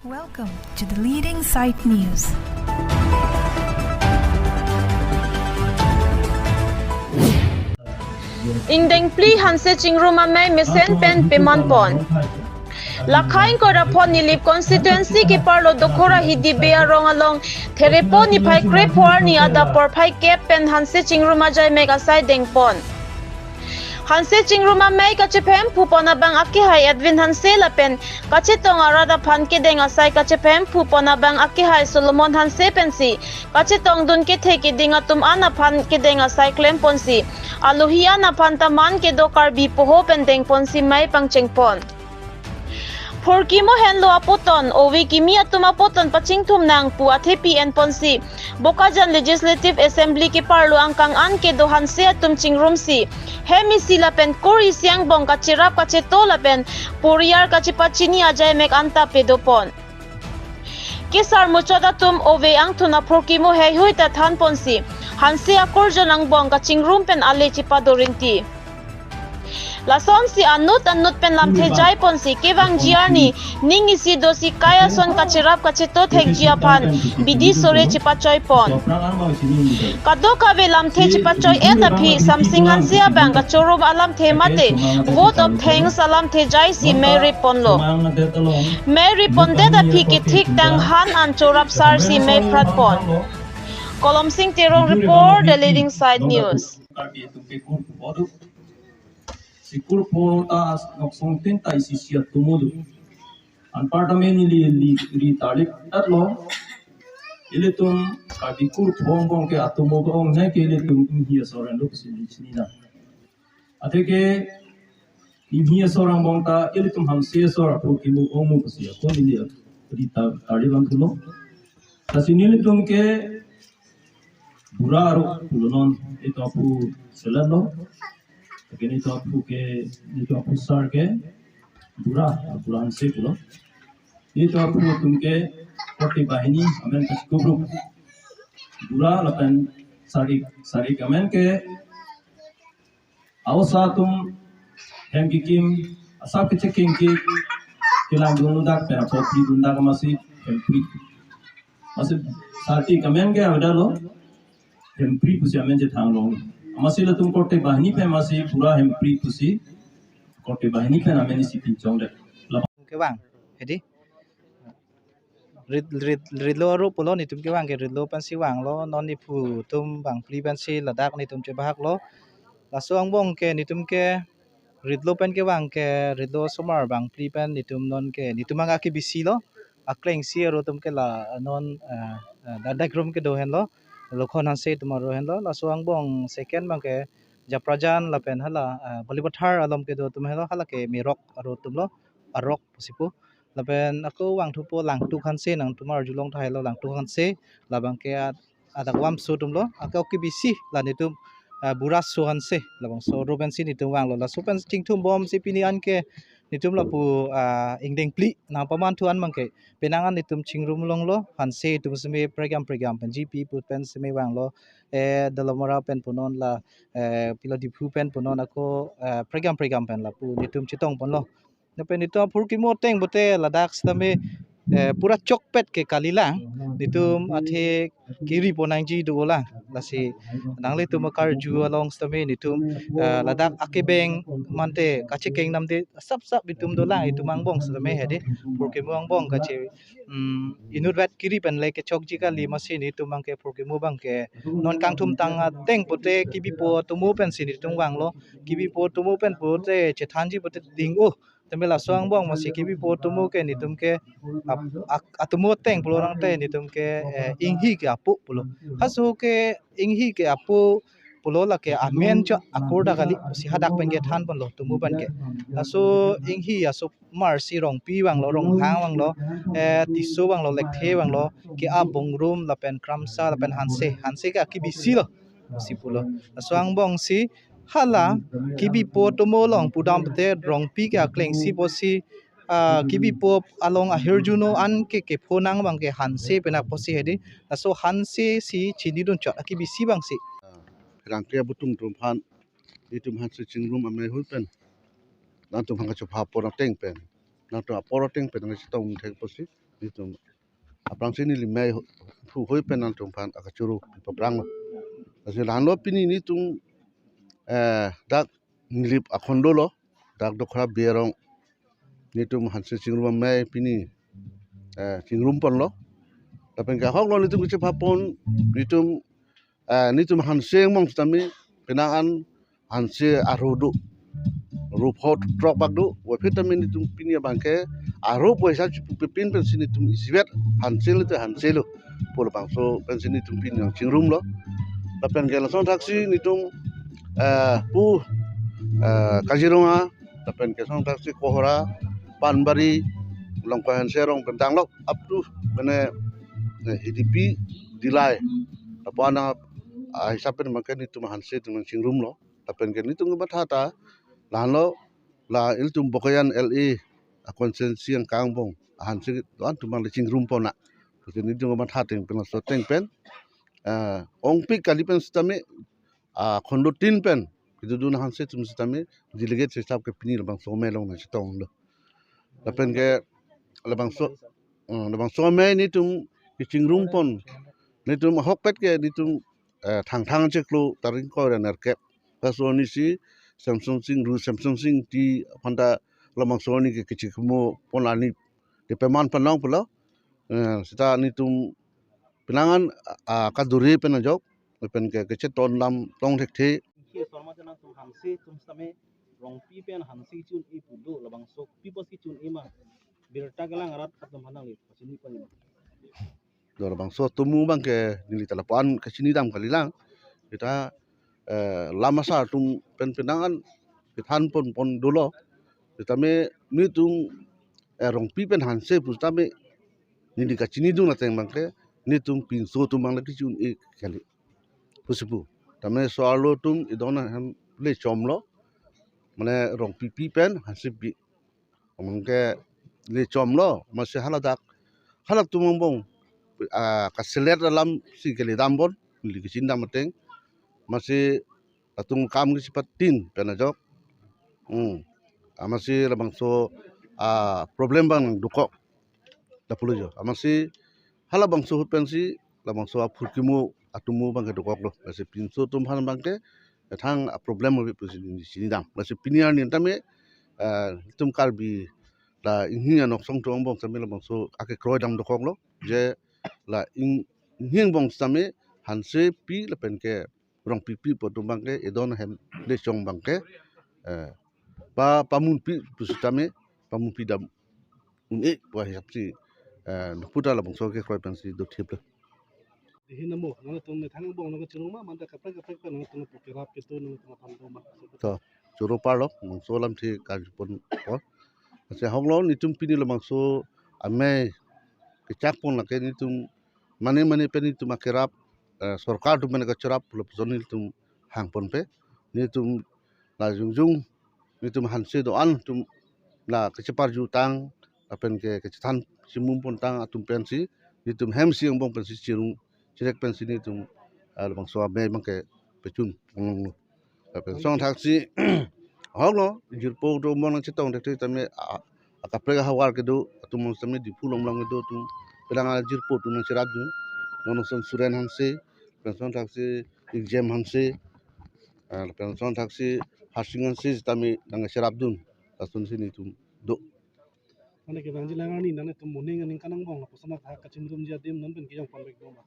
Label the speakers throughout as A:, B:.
A: Welcome to the Leading Site News.
B: Indeng pli hanse chingruma mai mesen pen peman pon. Lakhain ko rapon ni lip constituency ki parlo dokora hidi bea rong along therepo ni phai kre phor ni ada por phai kep pen hanse chingruma jai mega sai deng pon. Hanse chingruma mai ka chepem phupona bang aki hai Edwin hanse la pen ka chetong arada phan ke deng asai ka chepem phupona bang aki hai Solomon hanse pensi ka chetong dun ke theki dinga tum ana phan ke deng asai klem ponsi aluhia na phan taman ke do karbi poho pen deng ponsi mai pangcheng pon. Phorkimo henlo apoton owi kimi atuma poton pachingthum nang pu athepi en ponsi Bokajan Legislative Assembly ki parlo angkang an ke do hanse atum chingrum si hemi sila pen kori siang bong ka chirap ka chetola pen puriar ka chipachini ajay mek anta pedopon kisar muchoda tum ove ang thuna phorkimo hei huita than ponsi hanse akorjon ang bong ka chingrum pen ale chipadorinti Lason si anut pen lam thejai ponsi kewang jiani ning isi dosi kaya son kachirap kacheto thekjia phan bidi sore chipachoy pon kado kabe lam the chipachoy eta phi samsing hansia bang ka chorom alam the mate vote of thanks alam thejai si Mary ponlo Mary ponde da phi ki thik tang han an chorap sar si May prat pon Kolom Singh Terong report the Leading Site News
C: Sikur pota noksong tenta isisia tumudu anpartamen li tarik atlo iletum kadikur bongbong ke atumogong ne ke iletum hia soran lok silichnina ateke hia sorang bongta iletum hamse sora pokimu omu pasia kon ili ri tariban tulo tasinilitum ke buraro pulonon itu apu selalo Kini to apu ke itu apu sar ke buran se pulo itu apu tumke koti bahini amen kubru bura lapan sari kamen ke awsa tum hem kikim asap ke checking ki kilang dundak pe apri dundak masih hempri masih sati kamen ke adalo hempri pusi amen je thanglong Masih latung korte bahini pe masih pura hempri pusi korte bahini pe nameni si pinchong de
D: ke bang hedi ridlo ru pulo ni tum ke bang ke ridlo pan si wang lo non ni pu tum bang pli pan si ladak ni tum che bahak lo la suang bong ke ni tum ke ridlo pan ke bang ke ridlo sumar bang pli pan ni tum non ke ni tum anga ke bisi lo akleng si ro tum ke la non dadak rum ke do hen lo lokhon hanse tomorrow hen lo la suang bong second bang ke japrajan la pen hala bolibathar alom ke do tum hen lo hala ke mirok aro tum lo arok posipu la pen aku wang thu po lang tu khanse nang tumar julong thai lo lang tu khanse la bang ke adakwam su tum lo akau ke bisi la ni tum buras su hanse la bang so roben si ni tum wang lo la so pen ting thum bom si pini an ke ni tum la pu ingdeng pli na paman thu an mang ke penangan ni tum chingrum long lo hanse tum sme program pen gp pu pen sme wang lo dalomara pen punon la pilo di pu pen punon ako program pen la pu ni tum chitong pon lo na pen ito phur ki mo teng bote ladak stame pura chokpet ke kalilang ditum athe kiri ponang ji dola lasi nangle tum kar ju along stame nitum ladak akebeng mante kache keng namde sap bitum dola itum angbong stame hede phur ki mo angbong kache inut vat kiri pen le ke chok ji ka li masi ni tum angke phur ki mo bang ke non kang thum tang teng pote kibi po tumu pen sin tum wang lo kibi po tumu pen pote chethanji pote ding o Temela soang bong masih kibi po tumu ke ni tum ke atumu teng pulo rang te ni tum ke inghi ke apu pulo hasu ke inghi ke apu pulo la ke amen cha akorda kali si hadak pengge than pon lo tumu ban ke asu inghi asu mar si rong pi wang lo rong hang wang lo tisu wang lo lekthe wang lo ke a bong room la pen kramsa la pen hanse ka ki bisi lo si pulo soang bong si hala kibi po tomolong pudam te rong pi ka kleng si posi kibi po along a herjuno an ke phonang bang ke hanse pena posi hedi so hanse si chini don cha kibi si bang si
E: rangkria butung tumphan itum hanse chingrum ame hupen dan tum hanga chopha por teng pen na to por teng pen ngi tong thek posi ni tum aprang sini li mai pu hoi penan tum phan akachuru paprang ase lan lo pini ni tum dak nilip akhondo lo dak dokra berong ni tum hanse chingrum mai pini chingrum pon lo tapen ka hok lo ni tum che phapon ni tum hanse mong stami penaan hanse arodu rupot trok bagdu wa vitamin ni tum pini bangke aro poisa pin pen sini tum isibet hansel tu hanselo por bangso pen sini tum pin yang chingrum lo tapen ke langsung taksi ni tum pu Kazirunga tapen ke song taksi Kohora Panbari longkahan serong pentang lo up to mene hidipi dilai apana hisapen makan ni tum hanse tum chingrum lo tapen ke ni tum bathata lalo la iltum bokayan LA konsensi yang kangbong hanse don tumang lecing rumpona to ni dung ma thateng pen so teng pen ongpi kalipen stame khondo tin pen kidu dun hanse tum stame delegate sesap ke pini bang so melong na chitong lo lapen ke labang so me ni tum lecing rumpon ni tum hokpet ke ni tum thang cheklo taring ko ner kep kaso ni si Samsung Sing ti Honda lamang soni ke kecil kemo ponani de peman panang pula sita ni tum penangan kaduri penajok pen ke kecil ton lam tong thek the
D: ki sorma jana tum hanse tum same rong pi pen hanse chun i pudo labang sok pi pos ki chun ima birta galang arat khatam hanang li pasini pani
E: dor bang so tumu bang ke nili talapan ke sini dam kalilang kita lama sa tum penangan pithan pon dolo tame ni tum rong pi pen hanse pustame ni di kachini du na teng bangke ni tum pin so tum bang lagi chun e kali pusipu tame soalo tum idona ham le chomlo mane rong pi pen hanse bi mangke le chomlo masih halak tum bong kaselet dalam si kali dambon li kicin dam teng masih atung kam ki sipatin penajok amasi labang so problem bang dukok dapulu jo amasi hala bang so pensi labang so apurkimu atumu bang dukok lo masi pinso tum han bang ke thang problem bi sini dam masi piniar ni tame tum kalbi la inghian nok song tong bong sami labang so ake kroi dam dukok lo je la inghiang bong sami hanse pi la pen ke rong pipi potum bangke edon hem le chong bangke pamun pi pusutame pamun pi dam wa hapsi puta la bangso ke kroi pensi do thiple
F: hinamo ngana tum ne thang bong no chiruma manda kapra pa no tum pukirap ke tu no tum phambo ma
E: to churo parlo bangso lam thi ka pon ko se honglo ni tum pini la bangso ame ke chak pon la ke ni tum mane pe ni tum akirap सरकार tu mana kacurap pulau zonil tu hang pon pe ni tu la jungjung ni tu hanse do an tu la kecepar jutang apen ke kecetan simum pon tang atum pensi ni tu hem siang bong pensi cirung cirek pensi ni tu bang so me bang ke pecun ngong apen song taksi hoglo jirpo do mon cetong de tame akapre hawar ke do atum mon same di pulong long do tu pedang jirpo tu nang cirat du nonoson suren hanse pension taksi exam hanse pension taksi hasing hanse tami nang serabdun asun sini tu do
F: mane ke bang jilang ni nane tum muning ning kanang bong la pusana tha ka chimrum ja dim non ben ki jang pon bek do ma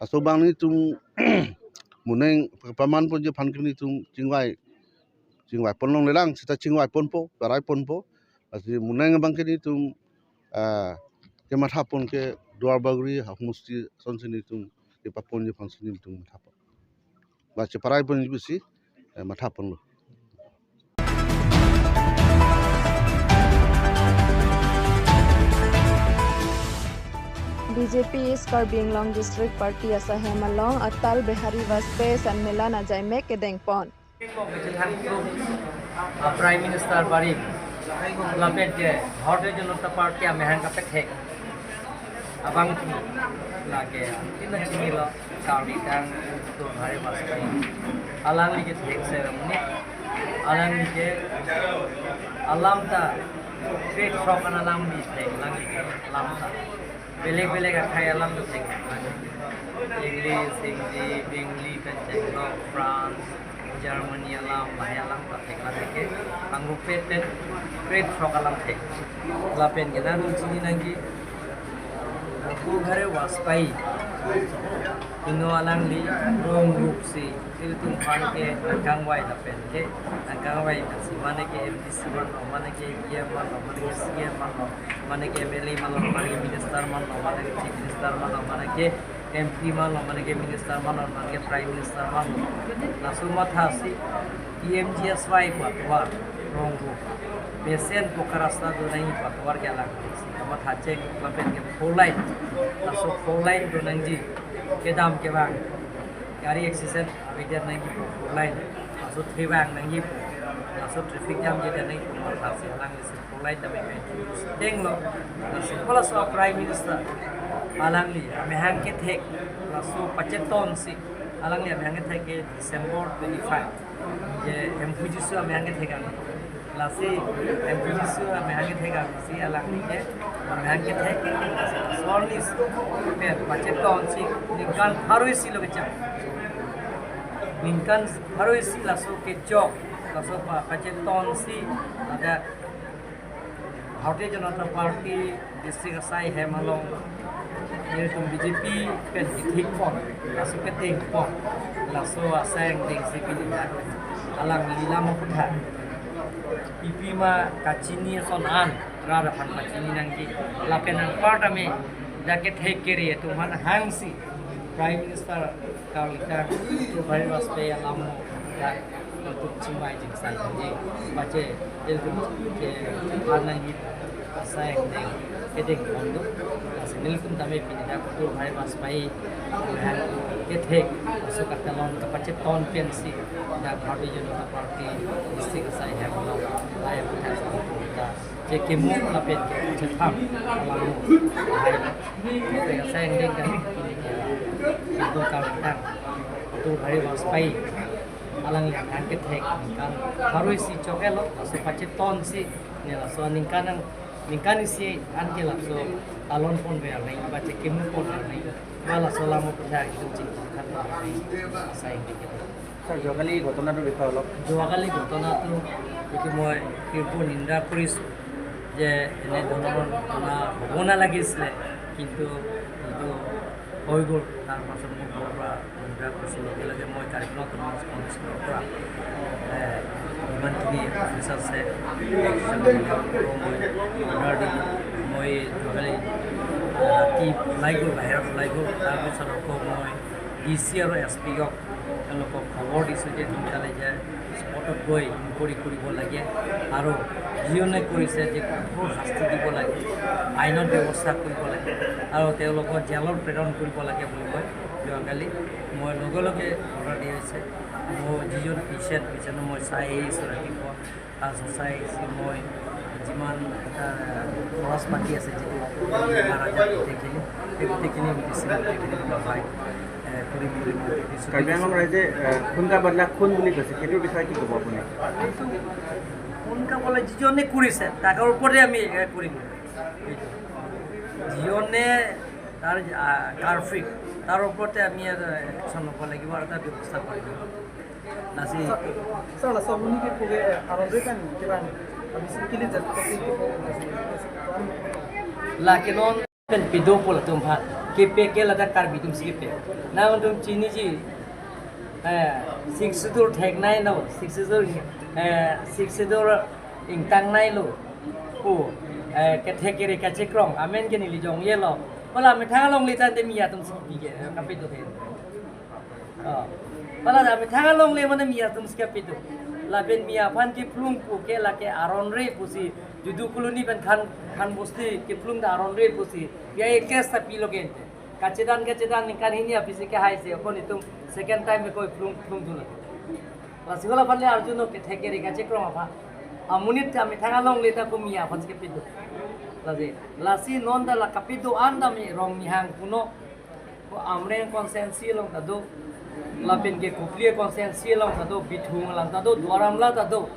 E: aso bang ni tu muneng paman pon je phan kini tu chingwai pon long lelang sita chingwai pon po parai pon po asi muneng bang kini tu ke matha pon ke duar bagri hakmusti sonsini tum ke papon je fansini tum thapa ba che parai pon bisi matha pon lo
G: BJP is Karbi Anglong District Party asa Hemalong Atal Behari Vajpayee Sanmelan Ajaime Kedeng Pon
H: Prime Minister Bari lapet je Bharatiya Janata Party mehan ka pek abang lage tina chingilo kawi tang to Bhari Vajpayee alang li ke thek ceremony alang li ke alam ta great from alam li thek lang alam ta beleg-beleg khai alam tu thek English Hindi Bengali Penjalo France Germany alam Malayalam ka thek la thek angrupe ten great frog alam thek la pen gena nu chini nangi ku ghare waspai ino alang li rong group si il tum phan ke angkang wai la pen ke angkang wai si mane ke MDC man mane ke ye man mane ke CM man mane ke MLA man mane ke minister man mane ke chief minister man mane ke MP man mane ke minister man mane ke prime minister man la suma tha si PMGSY patwar rong group pesen pokarasta do nahi patwar ke alang si kama tha check la pen ke four line la so four line do nangji ke dam ke bang gari accident weather nahi four line so three bang nahi so traffic jam je nahi ko tha se alang se four line da me teng lo so pala so prime minister alang li me hang ke thek la so pacheton si alang li me hang ke thek ke December 25 je MPG so me hang ke thek la si MPG so me hang ke thek si alang li ke me hang ke thek so ni me pacheton si nikan haroi si lo ke cha Lincoln haroi si la so ke jok la so pacheton si ada Bharatiya Janata Party district asai Hemalong ये तुम बीजेपी के ठीक pawn lasso के tang pawn lasso असैंग टेंग से के लिए अलग लीला मपुठा पीपी मा काचिनी सोनान रारा फन काचिनी नंगी लापेन पार्ट में जाके ठेक के रे तुमन हांगसी प्राइम मिनिस्टर कालिका तो भाई वास्ते अलाम या तो चिंगाई जिन सान जी बचे ये तुम के आनंदी असैंग टेंग के टेंग बंदो Nilkum tami pindah kutu hari maspai ke thek so katalon kapache ton pensi da Bharatiya Janata Party district asai hai bolo lai has ta je ke mu la pen ke tham lalu hai ke asai ndeng kan itu ka tang tu hari maspai alang yang ke thek kan harus si chokelo so pache ton si ne la so ningkan isi anke la so alon pon be nai bache kemu pon nai wala solamo putha kitu cik khatna sai dike sir jogali gotona to bekha holo jogali gotona to eki moi kirpo ninda koris je ene donon na hobona lagisle kintu itu hoigol tar pasor mo bora ninda koris lage moi karikno to sponsor kora मंत्री ऑफिसर से action already মই যোগালে ৰাতি লাইগো বাহিৰত লাইগো তাৰপিছত আকৌ মই ডিচি আৰু এছপি ক তেওঁলোকক খবৰ দিছোঁ যে সোনকালে যে স্পটত গৈ ইনকুৱাৰী কৰিব লাগে আৰু যিজনে কৰিছে যে কঠোৰ শাস্তি দিব লাগে আইনৰ ব্যৱস্থা কৰিব লাগে আৰু তেওঁলোকক জেলত প্ৰেৰণ কৰিব লাগে বুলি কয় যোৱাকালি মই লগে লগে অৰ্ডাৰ দিয়া হৈছে মই যিজন পিছনো মই চাই আহিছোঁ ৰাতিপুৱা তাৰপিছত চাই আহিছোঁ মই যিমান এটা খৰচ পাতি আছে যিটো গোটেইখিনি মেডিচিন পাই কৰিম বুলি মই দেখিছোঁ
I: কাৰ্বি আংলং ৰাইজে খুনকা বদলা খুন বুলি কৈছে সেইটোৰ বিষয়ে কি ক'ব আপুনি
H: খুনকা বলে যিজনে কৰিছে তাৰ ওপৰতে আমি কৰিম যিজনে তাৰ কাৰফিক তাৰ ওপৰতে আমি একশ্যন ল'ব লাগিব আৰু এটা ব্যৱস্থা কৰিব নাছি
I: salah satu mungkin punya arah kan kira habis ini
H: lakinon pen pido pola tum pha kepe ke lada kar bitum sipe na tum chini ji 6 dur thek nai no 6 dur ing tang nai lo ko ke thek re ka chekrong amen ke ni li jong ye lo pala me thang long li tan de mia tum sipi ke kapito the pala da me thang long le man mia tum skapito la ben mia phan ki plung pu ke la ke aron re pusi judu kuluni ben khan bosti ki plung da aron re pusi ya ekes ta pilo gen kacedan nikan hini apisi ke hai se kon itum second time me koi plung dula la sigola palle arjuno ke theke re gache krom apa amunit ta me thang long le ta ko mia phan skapito la je la si non da la kapito anda mi rong mi hang kuno ko amre consensi long ta do lapin ke kuplie konsensi lang tado bithung lang tado dwaram la tado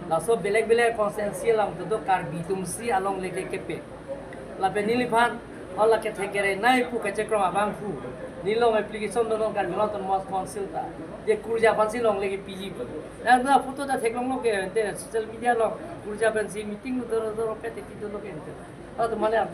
H: la so belek konsensi lang tado kar bitum si along leke kepe lapin niliphan Allah ke thekere nai pu ke chekro abang pu nilong application don kan lo ton mos council ta je kurja pansi long legi PG na photo ta theklong lo ke te social media lo kurja pansi meeting do pete ki do lo ke to mane ab